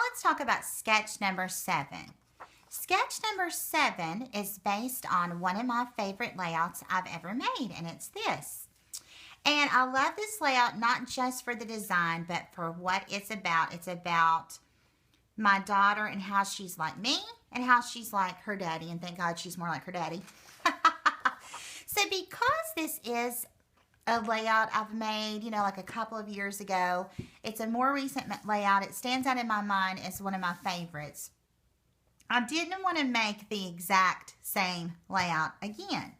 let's talk about sketch number 7. Sketch number 7 is based on one of my favorite layouts I've ever made, and it's this. And I love this layout not just for the design, but for what it's about. It's about my daughter and how she's like me and how she's like her daddy, and thank God she's more like her daddy. So because this is a layout I've made, you know, like a couple of years ago, it's a more recent layout. It stands out in my mind as one of my favorites. I didn't want to make the exact same layout again,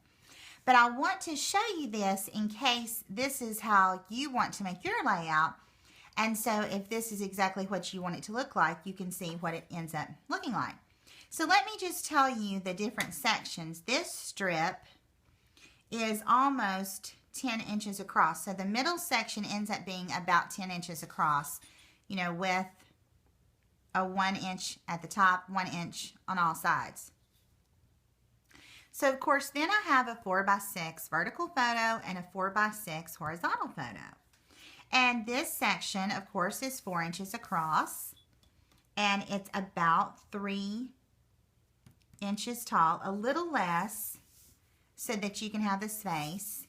but I want to show you this in case this is how you want to make your layout. And so if this is exactly what you want it to look like, you can see what it ends up looking like. So let me just tell you the different sections. This strip is almost 10 inches across. So the middle section ends up being about 10 inches across, you know, with a 1 inch at the top, 1 inch on all sides. So of course, then I have a 4x6 vertical photo and a 4x6 horizontal photo. And this section, of course, is 4 inches across, and it's about 3 inches tall, a little less, so that you can have the space.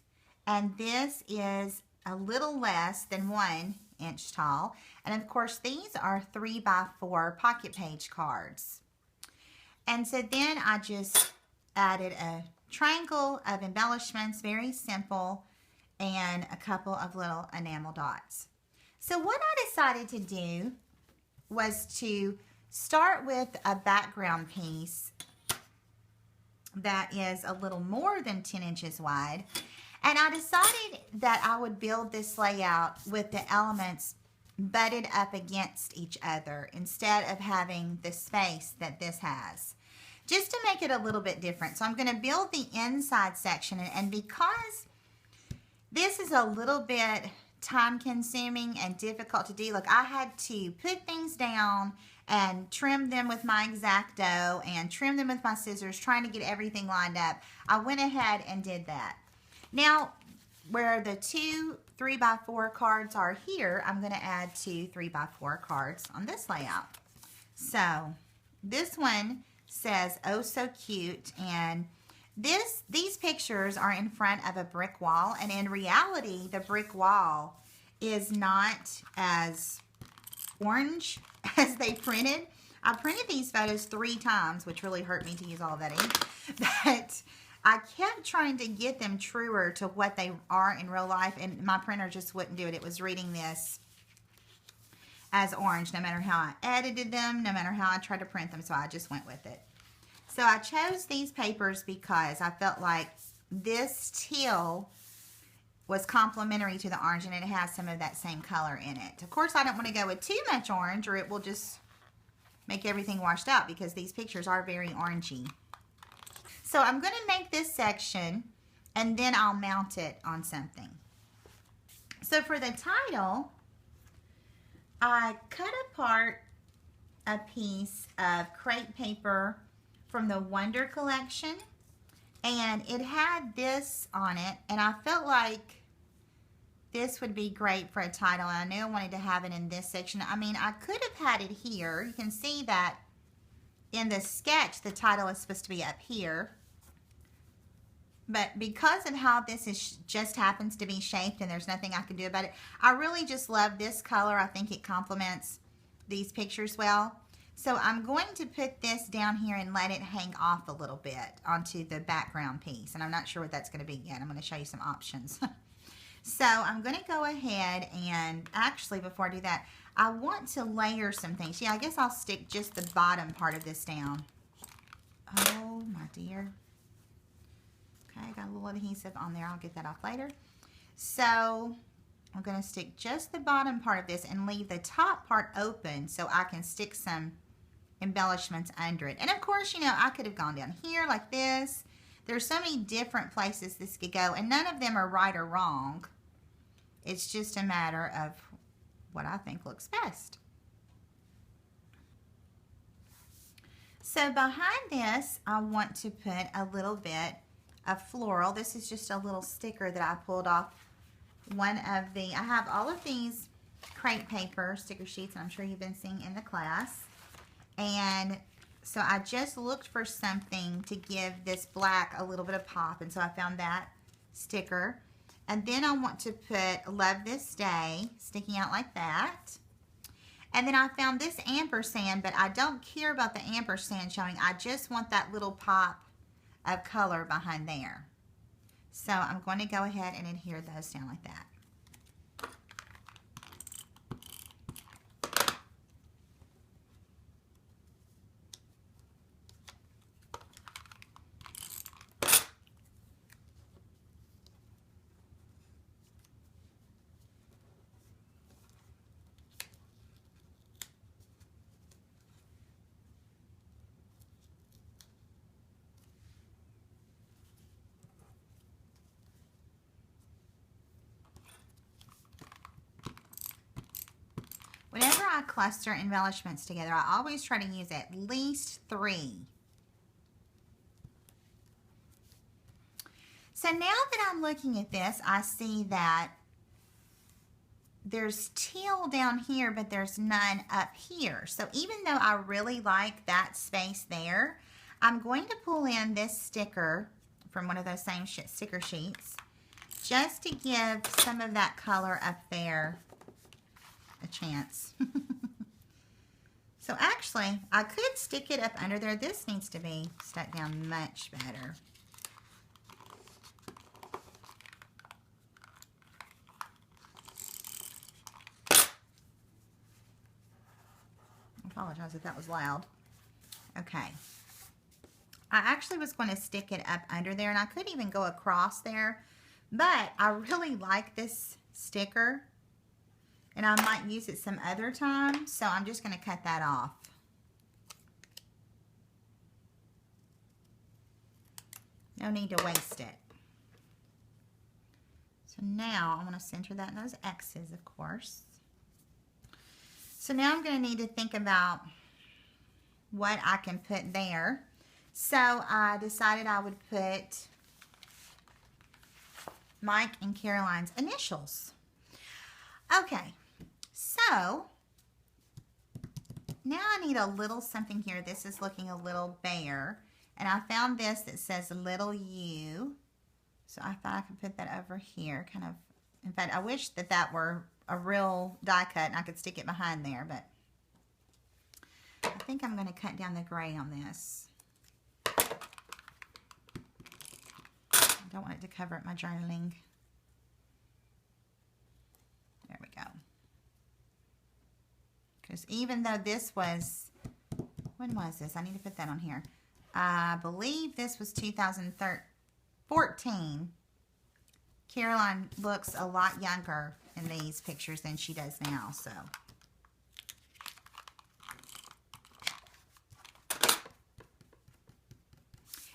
And this is a little less than 1 inch tall. And of course, these are 3x4 pocket page cards. And so then I just added a triangle of embellishments, very simple, and a couple of little enamel dots. So what I decided to do was to start with a background piece that is a little more than 10 inches wide. And I decided that I would build this layout with the elements butted up against each other instead of having the space that this has, just to make it a little bit different. So I'm going to build the inside section, and because this is a little bit time consuming and difficult to do, look, I had to put things down and trim them with my X-Acto and trim them with my scissors, trying to get everything lined up. I went ahead and did that. Now, where the 2 3x4 cards are here, I'm going to add 2 3x4 cards on this layout. So this one says, "Oh, so cute," and these pictures are in front of a brick wall, and in reality, the brick wall is not as orange as they printed. I printed these photos 3 times, which really hurt me to use all of that ink, but I kept trying to get them truer to what they are in real life, and my printer just wouldn't do it. It was reading this as orange, no matter how I edited them, no matter how I tried to print them, so I just went with it. So I chose these papers because I felt like this teal was complementary to the orange, and it has some of that same color in it. Of course, I don't want to go with too much orange, or it will just make everything washed out, because these pictures are very orangey. So I'm going to make this section, and then I'll mount it on something. So for the title, I cut apart a piece of crepe paper from the Wonder collection, and it had this on it, and I felt like this would be great for a title, and I knew I wanted to have it in this section. I mean, I could have had it here. You can see that in the sketch, the title is supposed to be up here, but because of how this is just happens to be shaped and there's nothing I can do about it, I really just love this color. I think it complements these pictures well. So I'm going to put this down here and let it hang off a little bit onto the background piece. And I'm not sure what that's going to be yet. I'm going to show you some options. So I'm going to go ahead and actually, before I do that, I want to layer some things. Yeah, I guess I'll stick just the bottom part of this down. Oh, my dear. Okay, got a little adhesive on there. I'll get that off later. So I'm going to stick just the bottom part of this and leave the top part open so I can stick some embellishments under it. And of course, you know, I could have gone down here like this. There's so many different places this could go, and none of them are right or wrong. It's just a matter of what I think looks best. So behind this, I want to put a little bit of floral. This is just a little sticker that I pulled off one of the, I have all of these crepe paper sticker sheets, and I'm sure you've been seeing in the class. And so I just looked for something to give this black a little bit of pop, and so I found that sticker. And then I want to put Love This Day sticking out like that. And then I found this ampersand, but I don't care about the ampersand showing. I just want that little pop of color behind there. So I'm going to go ahead and adhere those down like that. Whenever I cluster embellishments together, I always try to use at least 3. So now that I'm looking at this, I see that there's teal down here, but there's none up here. So even though I really like that space there, I'm going to pull in this sticker from one of those same sticker sheets just to give some of that color up there a chance. So actually, I could stick it up under there. This needs to be stuck down much better. I apologize if that was loud. Okay. I actually was going to stick it up under there, and I could even go across there, but I really like this sticker. And I might use it some other time, so I'm just going to cut that off. No need to waste it. So now I want to center that in those X's, of course. So now I'm going to need to think about what I can put there. So I decided I would put Mike and Caroline's initials. Okay. So, now I need a little something here. This is looking a little bare. And I found this that says little u. So I thought I could put that over here. Kind of, in fact, I wish that that were a real die cut and I could stick it behind there. But I think I'm going to cut down the gray on this. I don't want it to cover up my journaling. There we go. Because even though this was, when was this? I need to put that on here. I believe this was 2014. Caroline looks a lot younger in these pictures than she does now, so.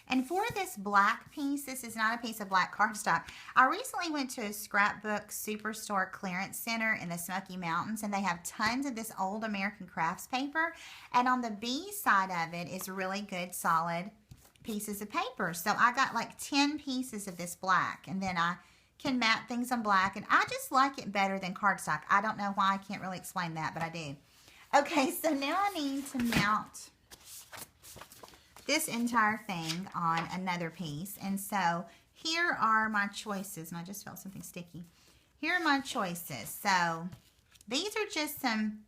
And for this black piece, this is not a piece of black cardstock. I recently went to a scrapbook superstore clearance center in the Smoky Mountains, and they have tons of this old American crafts paper. And on the B side of it is really good, solid pieces of paper. So I got like 10 pieces of this black, and then I can map things on black, and I just like it better than cardstock. I don't know why. I can't really explain that, but I do. Okay, so now I need to mount this entire thing on another piece. And so here are my choices. And I just felt something sticky. Here are my choices. So these are just some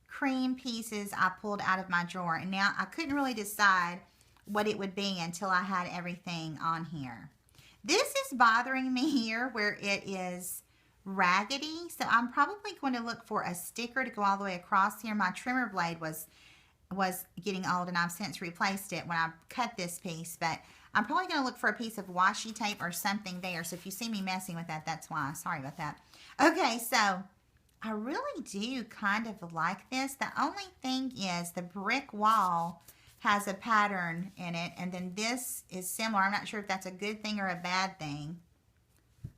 cream pieces I pulled out of my drawer. And now I couldn't really decide what it would be until I had everything on here. This is bothering me here where it is raggedy. So I'm probably going to look for a sticker to go all the way across here. My trimmer blade was getting old, and I've since replaced it when I cut this piece, but I'm probably going to look for a piece of washi tape or something there. So if you see me messing with that, that's why. Sorry about that. Okay, so I really do kind of like this. The only thing is the brick wall has a pattern in it, and then this is similar. I'm not sure if that's a good thing or a bad thing.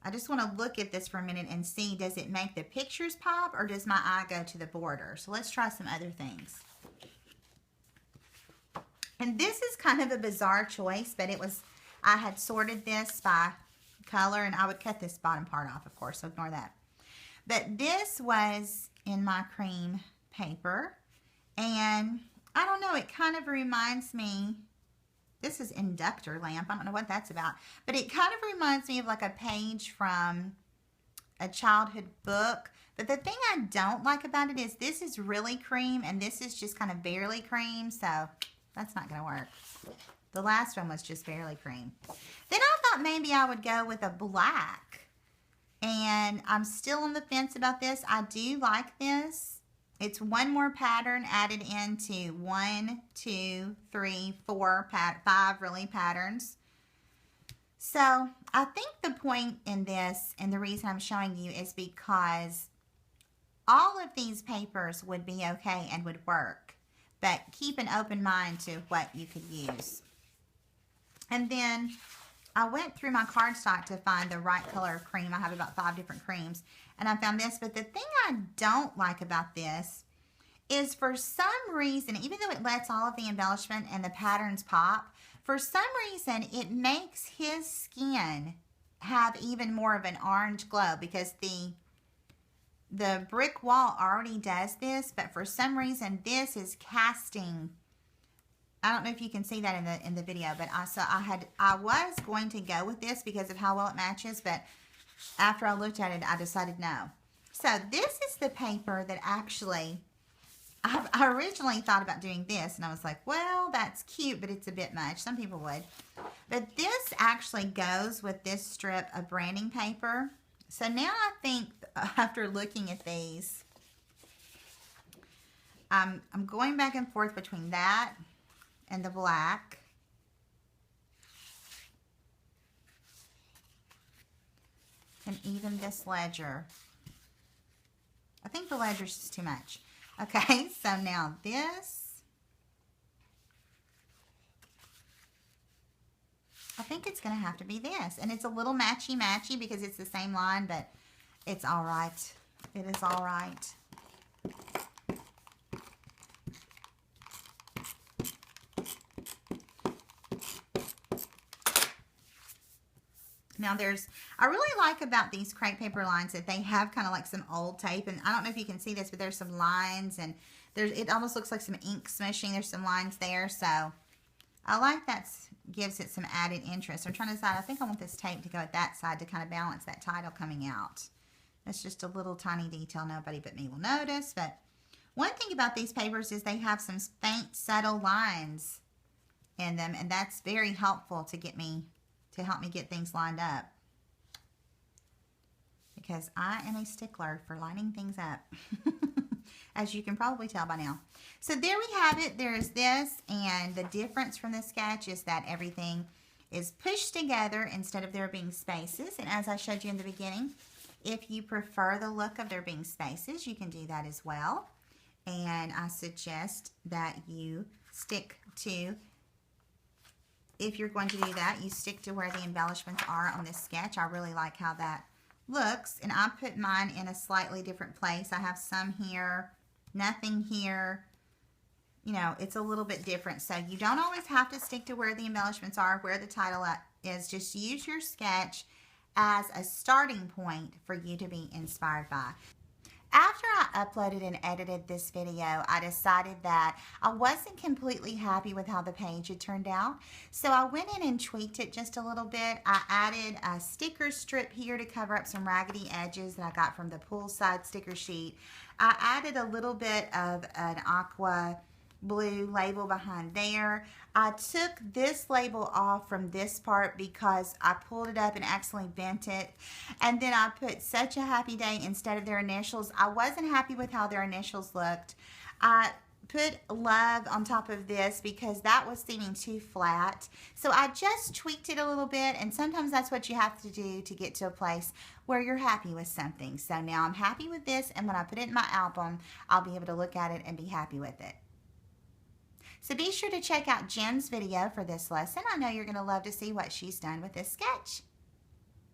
I just want to look at this for a minute and see, does it make the pictures pop, or does my eye go to the border? So let's try some other things. And this is kind of a bizarre choice, but it was, I had sorted this by color, and I would cut this bottom part off, of course, so ignore that. But this was in my cream paper, and I don't know, it kind of reminds me, this is inductor lamp. I don't know what that's about, but it kind of reminds me of like a page from a childhood book. But the thing I don't like about it is this is really cream and this is just kind of barely cream, so that's not going to work. The last one was just barely cream. Then I thought maybe I would go with a black, and I'm still on the fence about this. I do like this. It's one more pattern added into 1, 2, 3, 4, 5 really patterns. So I think the point in this, and the reason I'm showing you, is because all of these papers would be okay and would work, but keep an open mind to what you could use. And then I went through my cardstock to find the right color of cream. I have about 5 different creams, and I found this. But the thing I don't like about this is, for some reason, even though it lets all of the embellishment and the patterns pop, for some reason it makes his skin have even more of an orange glow, because the brick wall already does this, but for some reason this is casting. I don't know if you can see that in the video, but I was going to go with this because of how well it matches, but after I looked at it, I decided no. So this is the paper that actually, I originally thought about doing this, and I was like, well, that's cute, but it's a bit much. Some people would. But this actually goes with this strip of branding paper. So now I think, after looking at these, I'm going back and forth between that and the black. And even this ledger. I think the ledger's just too much. Okay, so now this. I think it's going to have to be this. And it's a little matchy-matchy because it's the same line, but it's all right. It is all right. Now I really like about these crepe paper lines that they have kind of like some old tape, and I don't know if you can see this, but there's some lines, and it almost looks like some ink smushing. There's some lines there, so I like that. Gives it some added interest. I'm trying to decide, I think I want this tape to go at that side to kind of balance that title coming out. That's just a little tiny detail nobody but me will notice, but one thing about these papers is they have some faint, subtle lines in them, and that's very helpful to help me get things lined up, because I am a stickler for lining things up, as you can probably tell by now. So there we have it. There's this, and the difference from the sketch is that everything is pushed together instead of there being spaces. And as I showed you in the beginning, if you prefer the look of there being spaces, you can do that as well. And I suggest that you stick to, if you're going to do that, you stick to where the embellishments are on this sketch. I really like how that looks, and I put mine in a slightly different place. I have some here, nothing here. You know, it's a little bit different. So you don't always have to stick to where the embellishments are, where the title is. Just use your sketch as a starting point for you to be inspired by. After I uploaded and edited this video, I decided that I wasn't completely happy with how the page had turned out. So I went in and tweaked it just a little bit. I added a sticker strip here to cover up some raggedy edges that I got from the poolside sticker sheet. I added a little bit of an aqua blue label behind there. I took this label off from this part because I pulled it up and accidentally bent it, and then I put Such a Happy Day instead of their initials. I wasn't happy with how their initials looked. I put Love on top of this because that was seeming too flat, so I just tweaked it a little bit, and sometimes that's what you have to do to get to a place where you're happy with something. So now I'm happy with this, and when I put it in my album, I'll be able to look at it and be happy with it. So be sure to check out Jen's video for this lesson. I know you're going to love to see what she's done with this sketch.